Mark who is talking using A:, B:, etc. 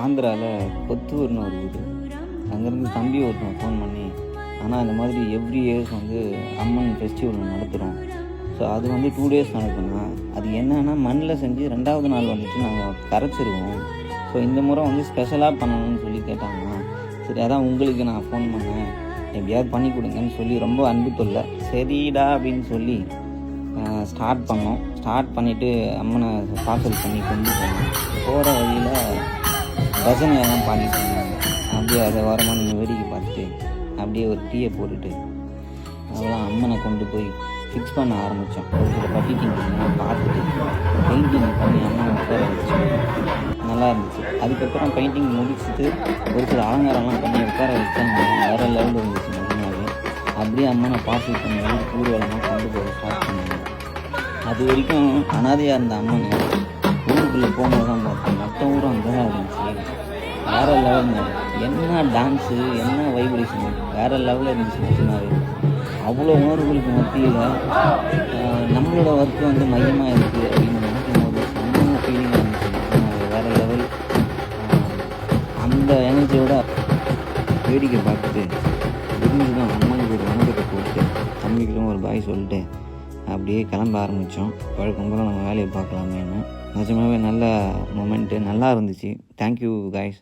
A: ஆந்திராவில் கொத்தூர்னு ஒரு ஊர். அங்கேருந்து தம்பி ஒருத்தன் ஃபோன் பண்ணி, ஆனால் இந்த மாதிரி எவ்ரி இயர்ஸ் வந்து அம்மன் ஃபெஸ்டிவல் நடத்துகிறோம். ஸோ அது வந்து 2 days நடக்கும்னா, அது என்னென்னா மண்ணில் செஞ்சு 2வது நாள் வந்துட்டு நாங்கள் கரைச்சிருவோம். ஸோ இந்த முறை வந்து ஸ்பெஷலாக பண்ணணும்னு சொல்லி கேட்டாங்கன்னா, சரி அதான் உங்களுக்கு நான் ஃபோன் பண்ணேன், எப்படியாவது பண்ணி கொடுங்கன்னு சொல்லி ரொம்ப அன்பு தொல்லை. சரிடா அப்படின்னு சொல்லி ஸ்டார்ட் பண்ணோம். ஸ்டார்ட் பண்ணிவிட்டு அம்மனை பார்சல் பண்ணி கொண்டு போனோம். போகிற வழியில் பஜனையெல்லாம் பாடிட்டு இருந்தாங்க. அப்படியே அதை வாரமாக நீங்கள் வேடிக்கை பார்த்துட்டு அப்படியே ஒரு டீயை போட்டுட்டு அதெல்லாம் அம்மனை கொண்டு போய் ஃபிக்ஸ் பண்ண ஆரம்பித்தோம். ஒரு சில பட்டிட்டிங் பார்த்துட்டு பெயிண்டிங் பண்ணி அம்மனை உட்கார வச்சோம். நல்லா இருந்துச்சு. அதுக்கப்புறம் பெயிண்டிங் முடிச்சுட்டு ஒரு சில அலங்காரம்லாம் பண்ணி உட்கார வச்சாங்க. வேறு லெவலில் இருந்துச்சு. நிஜமாவே அப்படியே அம்மனை பார்சல் பண்ணி ஊர்வலமாக கொண்டு போக ஸ்டார்ட் பண்ணாங்க. அது வரைக்கும் அனாதையாக இருந்த அம்மன் ஊருக்குள்ளே போகும்போது தான் பார்த்தேன் மற்ற ஊரும் அங்கே தான் இருந்துச்சு. வேறு லெவலில் என்ன டான்ஸு, என்ன வைப்ரேஷன், வேறு லெவலில் இருந்துச்சு. நிஜமாவே அவ்வளோ உணர்வுகளுக்கு மத்தியில் நம்மளோட ஒர்க்கு வந்து மையமாக இருக்குது அப்படின்னு நினைக்கும் போது செம்ம ஃபீலிங்காக இருந்துச்சு. நிஜமாவே வேறு லெவல். அந்த எனர்ஜியோட வேடிக்கை பார்த்துட்டு விரும்புதான் அம்மனுக்கு ஒரு வணக்கத்தை போட்டு தம்பிகளும் ஒரு பாய் சொல்லிட்டு அப்படியே கிளம்ப ஆரம்பித்தோம். வழக்கம் போல் நம்ம வேலையை பார்க்கலாமேன்னு. நிஜமாவே நல்ல மொமெண்ட்டு, நல்லா இருந்துச்சு. Thank you guys.